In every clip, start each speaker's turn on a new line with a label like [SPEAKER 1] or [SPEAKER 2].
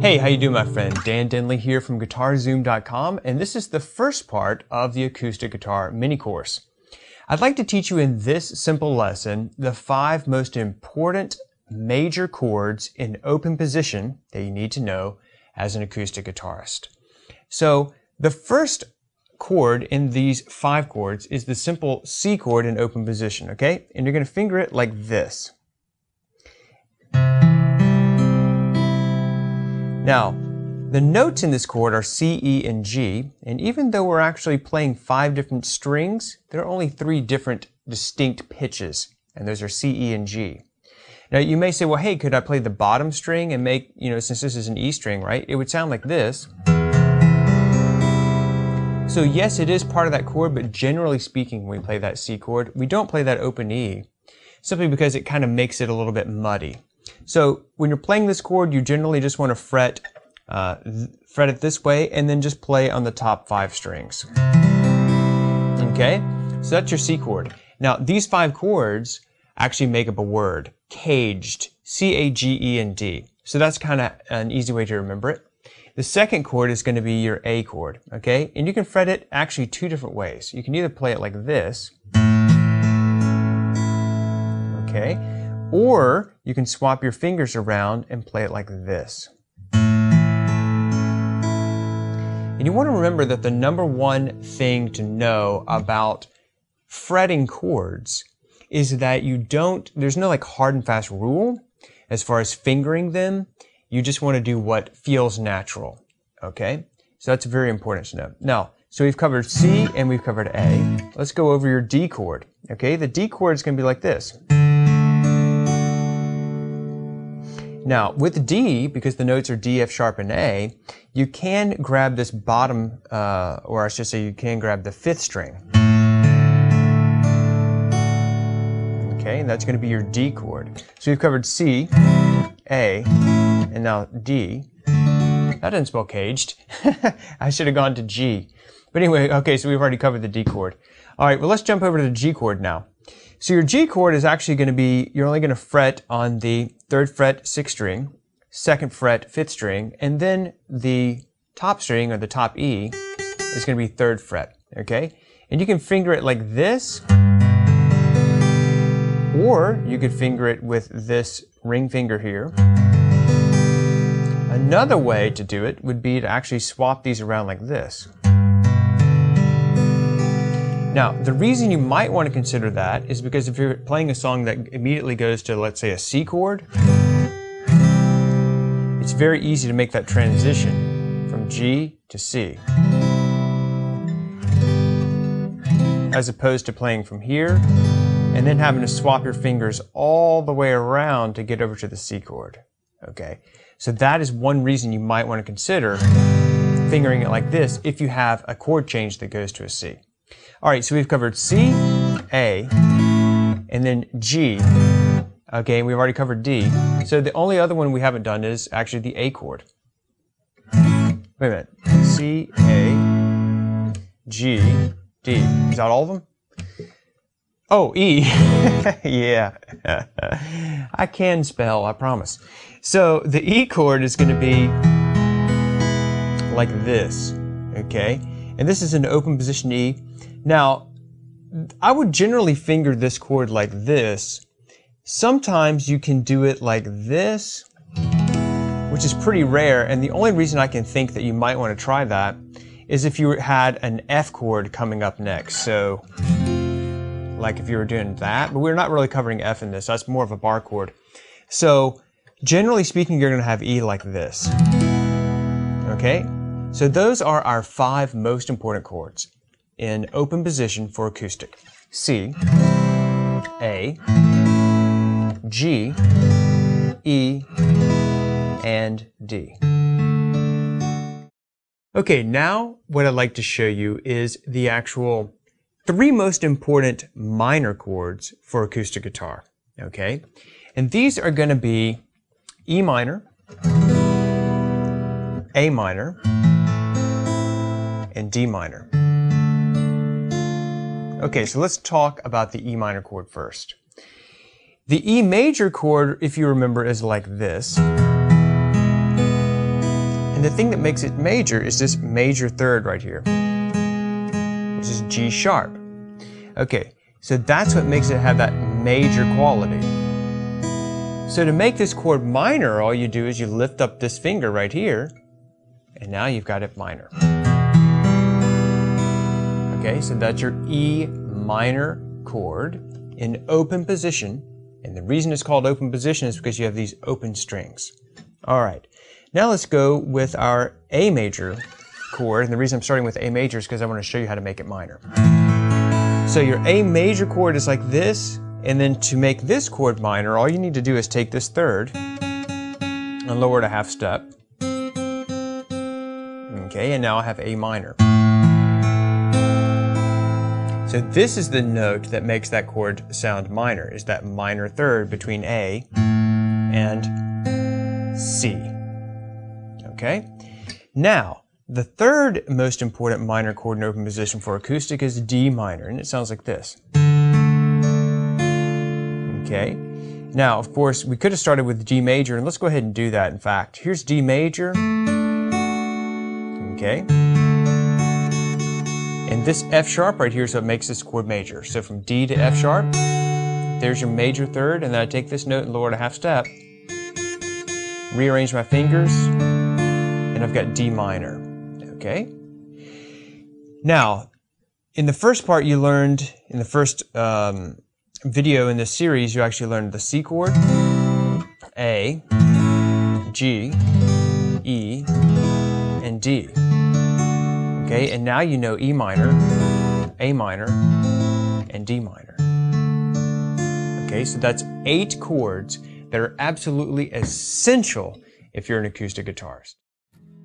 [SPEAKER 1] Hey, how you doing, my friend? Dan Denley here from guitar-Zoom.com, and this is the first part of the acoustic guitar mini course. I'd like to teach you in this simple lesson the 5 most important major chords in open position that you need to know as an acoustic guitarist. So the first chord in these 5 chords is the simple C chord in open position, okay? And you're going to finger it like this. Now, the notes in this chord are C, E, and G, and even though we're actually playing 5 different strings, there are only 3 different distinct pitches, and those are C, E, and G. Now, you may say, well, hey, could I play the bottom string and make, since this is an E string, right? It would sound like this. So yes, it is part of that chord, but generally speaking, when we play that C chord, we don't play that open E, simply because it kind of makes it a little bit muddy. So when you're playing this chord, you generally just want to fret it this way and then just play on the top 5 strings. Okay, so that's your C chord. Now these 5 chords actually make up a word, caged, C-A-G-E and D. So that's kind of an easy way to remember it. The second chord is going to be your A chord, okay? And you can fret it actually 2 different ways. You can either play it like this, okay? Or you can swap your fingers around and play it like this. And you want to remember that the #1 thing to know about fretting chords is that there's no like hard and fast rule as far as fingering them. You just want to do what feels natural, okay? So that's very important to know. Now, so we've covered C and we've covered A. Let's go over your D chord, okay? The D chord is going to be like this. Now, with D, because the notes are D, F sharp, and A, you can grab this bottom, or I should say you can grab the 5th string. Okay, and that's going to be your D chord. So we've covered C, A, and now D. That didn't spell caged. I should have gone to G. But anyway, okay, so we've already covered the D chord. All right, well, let's jump over to the G chord now. So your G chord is actually going to be, you're only going to fret on the 3rd fret 6th string, 2nd fret 5th string, and then the top string, or the top E, is going to be 3rd fret, okay? And you can finger it like this, or you could finger it with this ring finger here. Another way to do it would be to actually swap these around like this. Now, the reason you might want to consider that is because if you're playing a song that immediately goes to, let's say, a C chord, it's very easy to make that transition from G to C, as opposed to playing from here and then having to swap your fingers all the way around to get over to the C chord. Okay, so that is one reason you might want to consider fingering it like this if you have a chord change that goes to a C. All right, so we've covered C, A, and then G. Okay, and we've already covered D. So the only other one we haven't done is actually the A chord. Wait a minute. C, A, G, D. Is that all of them? Oh, E. Yeah. I can spell, I promise. So the E chord is going to be like this. Okay? And this is an open position E. Now, I would generally finger this chord like this. Sometimes you can do it like this, which is pretty rare, and the only reason I can think that you might want to try that is if you had an F chord coming up next. So, like if you were doing that, but we're not really covering F in this, that's more of a bar chord. So, generally speaking, you're going to have E like this. Okay? So those are our 5 most important chords in open position for acoustic. C, A, G, E, and D. Okay, now what I'd like to show you is the actual 3 most important minor chords for acoustic guitar. Okay? And these are going to be E minor, A minor, and D minor. Okay, so let's talk about the E minor chord first. The E major chord, if you remember, is like this. And the thing that makes it major is this major third right here, which is G sharp. Okay, so that's what makes it have that major quality. So to make this chord minor, all you do is you lift up this finger right here, and now you've got it minor. Okay, so that's your E minor chord in open position. And the reason it's called open position is because you have these open strings. All right, now let's go with our A major chord. And the reason I'm starting with A major is because I want to show you how to make it minor. So your A major chord is like this, and then to make this chord minor, all you need to do is take this third and lower it a half step. Okay, and now I have A minor. So this is the note that makes that chord sound minor, is that minor third between A and C. Okay? Now, the third most important minor chord in open position for acoustic is D minor, and it sounds like this. Okay? Now, of course, we could have started with G major, and let's go ahead and do that, in fact. Here's D major. Okay? And this F sharp right here is what makes this chord major. So from D to F sharp, there's your major third, and then I take this note and lower it a half step, rearrange my fingers, and I've got D minor. Okay? Now, in the first part you learned, in the first video in this series, you actually learned the C chord, A, G, E, and D. Okay, and now you know E minor, A minor, and D minor. Okay, so that's 8 chords that are absolutely essential if you're an acoustic guitarist.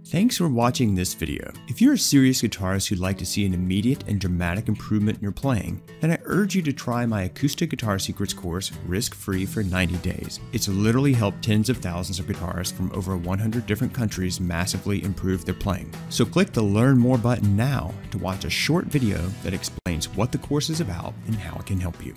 [SPEAKER 2] Thanks for watching this video. If you're a serious guitarist who'd like to see an immediate and dramatic improvement in your playing, then I urge you to try my Acoustic Guitar Secrets course risk-free for 90 days. It's literally helped tens of thousands of guitarists from over 100 different countries massively improve their playing. So click the Learn More button now to watch a short video that explains what the course is about and how it can help you.